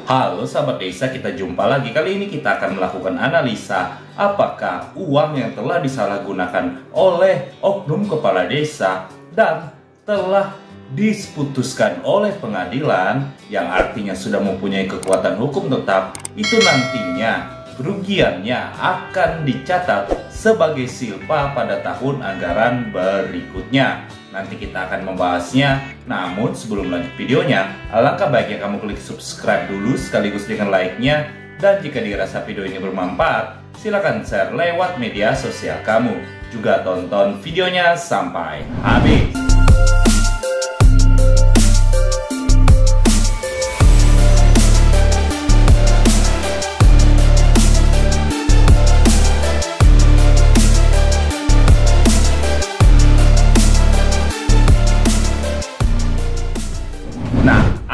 Halo sahabat desa, kita jumpa lagi. Kali ini kita akan melakukan analisa apakah uang yang telah disalahgunakan oleh oknum kepala desa dan telah diputuskan oleh pengadilan yang artinya sudah mempunyai kekuatan hukum tetap, itu nantinya kerugiannya akan dicatat sebagai silpa pada tahun anggaran berikutnya. Nanti kita akan membahasnya. Namun sebelum lanjut videonya, alangkah baiknya kamu klik subscribe dulu sekaligus dengan like-nya. Dan jika dirasa video ini bermanfaat, silakan share lewat media sosial kamu. Juga tonton videonya sampai habis.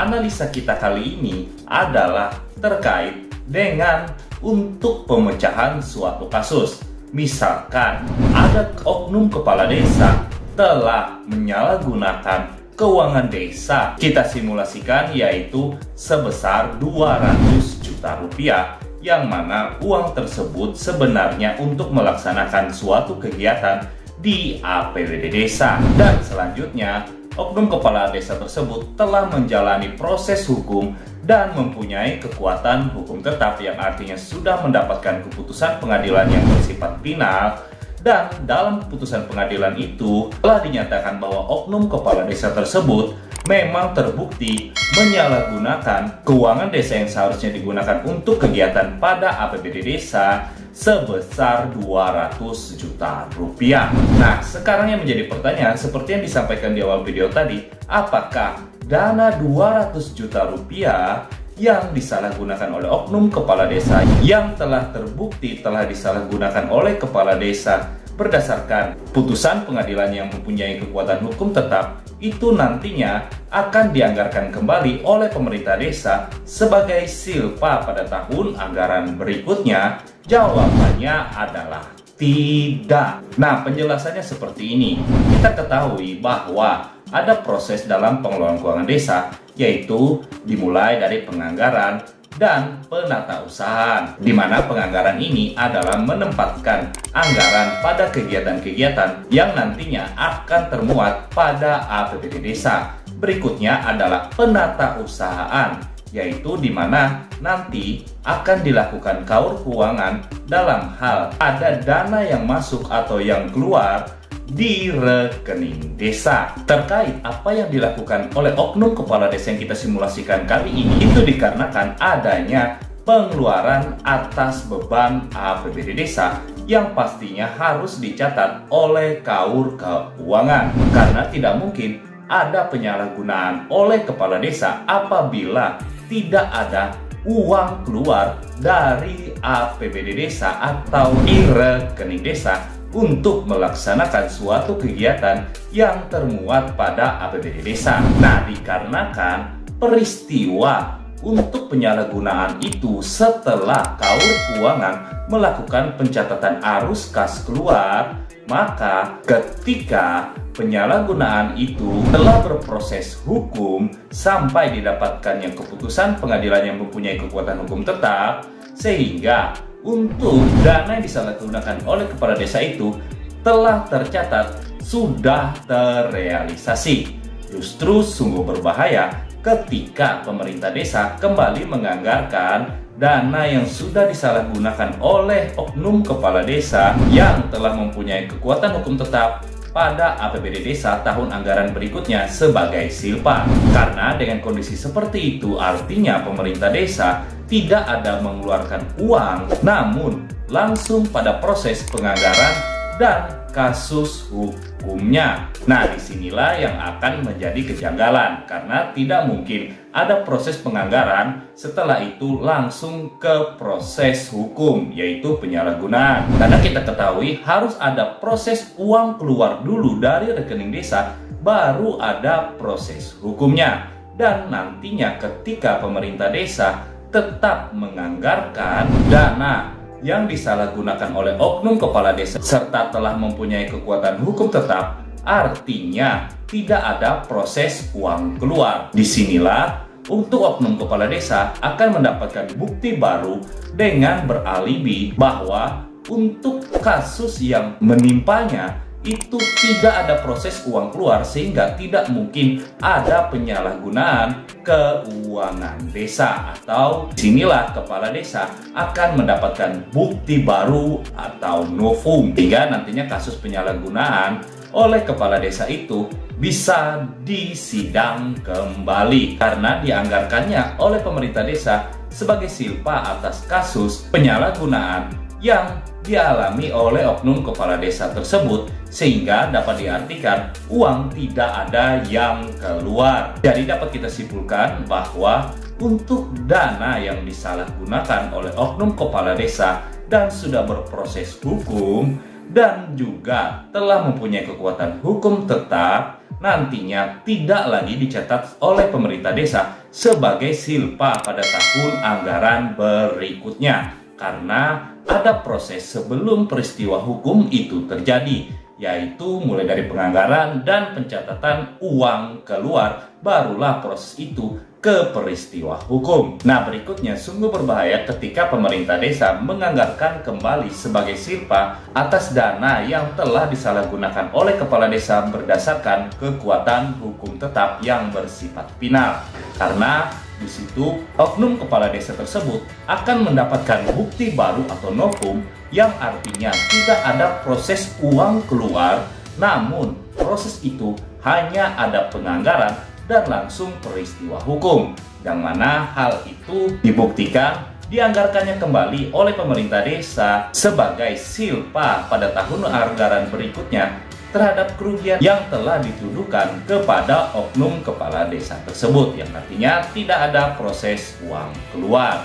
Analisa kita kali ini adalah terkait dengan untuk pemecahan suatu kasus. Misalkan ada oknum kepala desa telah menyalahgunakan keuangan desa. Kita simulasikan yaitu sebesar 200 juta rupiah, yang mana uang tersebut sebenarnya untuk melaksanakan suatu kegiatan di APBD desa. Dan selanjutnya oknum kepala desa tersebut telah menjalani proses hukum dan mempunyai kekuatan hukum tetap, yang artinya sudah mendapatkan keputusan pengadilan yang bersifat final. Dan dalam keputusan pengadilan itu telah dinyatakan bahwa oknum kepala desa tersebut memang terbukti menyalahgunakan keuangan desa yang seharusnya digunakan untuk kegiatan pada APBD desa sebesar 200 juta rupiah. Nah, sekarang yang menjadi pertanyaan seperti yang disampaikan di awal video tadi, apakah dana 200 juta rupiah yang disalahgunakan oleh oknum kepala desa yang telah terbukti telah disalahgunakan oleh kepala desa berdasarkan putusan pengadilan yang mempunyai kekuatan hukum tetap, itu nantinya akan dianggarkan kembali oleh pemerintah desa sebagai silpa pada tahun anggaran berikutnya? Jawabannya adalah tidak. Nah, penjelasannya seperti ini. Kita ketahui bahwa ada proses dalam pengelolaan keuangan desa, yaitu dimulai dari penganggaran dan penatausahaan, di mana penganggaran ini adalah menempatkan anggaran pada kegiatan-kegiatan yang nantinya akan termuat pada APBD desa. Berikutnya adalah penatausahaan, yaitu di mana nanti akan dilakukan kaur keuangan dalam hal ada dana yang masuk atau yang keluar di rekening desa. Terkait apa yang dilakukan oleh oknum kepala desa yang kita simulasikan kali ini, itu dikarenakan adanya pengeluaran atas beban APBD desa yang pastinya harus dicatat oleh kaur keuangan, karena tidak mungkin ada penyalahgunaan oleh kepala desa apabila tidak ada uang keluar dari APBD desa atau di rekening desa untuk melaksanakan suatu kegiatan yang termuat pada APBD desa. Nah, dikarenakan peristiwa untuk penyalahgunaan itu setelah kaur keuangan melakukan pencatatan arus kas keluar, maka ketika penyalahgunaan itu telah berproses hukum sampai didapatkannya keputusan pengadilan yang mempunyai kekuatan hukum tetap, sehingga untuk dana yang disalahgunakan oleh kepala desa itu telah tercatat sudah terrealisasi. Justru sungguh berbahaya ketika pemerintah desa kembali menganggarkan dana yang sudah disalahgunakan oleh oknum kepala desa yang telah mempunyai kekuatan hukum tetap pada APBD desa tahun anggaran berikutnya sebagai silpa. Karena dengan kondisi seperti itu artinya pemerintah desa tidak ada mengeluarkan uang, namun langsung pada proses penganggaran dan kasus hukumnya. Nah, disinilah yang akan menjadi kejanggalan, karena tidak mungkin ada proses penganggaran setelah itu langsung ke proses hukum, yaitu penyalahgunaan. Karena kita ketahui harus ada proses uang keluar dulu dari rekening desa, baru ada proses hukumnya. Dan nantinya ketika pemerintah desa tetap menganggarkan dana yang disalahgunakan oleh oknum kepala desa serta telah mempunyai kekuatan hukum tetap, artinya tidak ada proses uang keluar. Disinilah untuk oknum kepala desa akan mendapatkan bukti baru dengan beralibi bahwa untuk kasus yang menimpanya itu tidak ada proses uang keluar, sehingga tidak mungkin ada penyalahgunaan keuangan desa. Atau disinilah kepala desa akan mendapatkan bukti baru atau novum, hingga nantinya kasus penyalahgunaan oleh kepala desa itu bisa disidang kembali karena dianggarkannya oleh pemerintah desa sebagai silpa atas kasus penyalahgunaan yang dialami oleh oknum kepala desa tersebut, sehingga dapat diartikan uang tidak ada yang keluar. Jadi dapat kita simpulkan bahwa untuk dana yang disalahgunakan oleh oknum kepala desa dan sudah berproses hukum dan juga telah mempunyai kekuatan hukum tetap, nantinya tidak lagi dicatat oleh pemerintah desa sebagai silpa pada tahun anggaran berikutnya, karena ada proses sebelum peristiwa hukum itu terjadi, yaitu mulai dari penganggaran dan pencatatan uang keluar, barulah proses itu ke peristiwa hukum. Nah, berikutnya sungguh berbahaya ketika pemerintah desa menganggarkan kembali sebagai silpa atas dana yang telah disalahgunakan oleh kepala desa berdasarkan kekuatan hukum tetap yang bersifat final, karena di situ oknum kepala desa tersebut akan mendapatkan bukti baru atau novum, yang artinya tidak ada proses uang keluar, namun proses itu hanya ada penganggaran dan langsung peristiwa hukum, yang mana hal itu dibuktikan dianggarkannya kembali oleh pemerintah desa sebagai silpa pada tahun anggaran berikutnya terhadap kerugian yang telah dituduhkan kepada oknum kepala desa tersebut, yang artinya tidak ada proses uang keluar.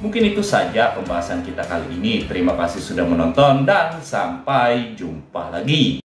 Mungkin itu saja pembahasan kita kali ini. Terima kasih sudah menonton dan sampai jumpa lagi.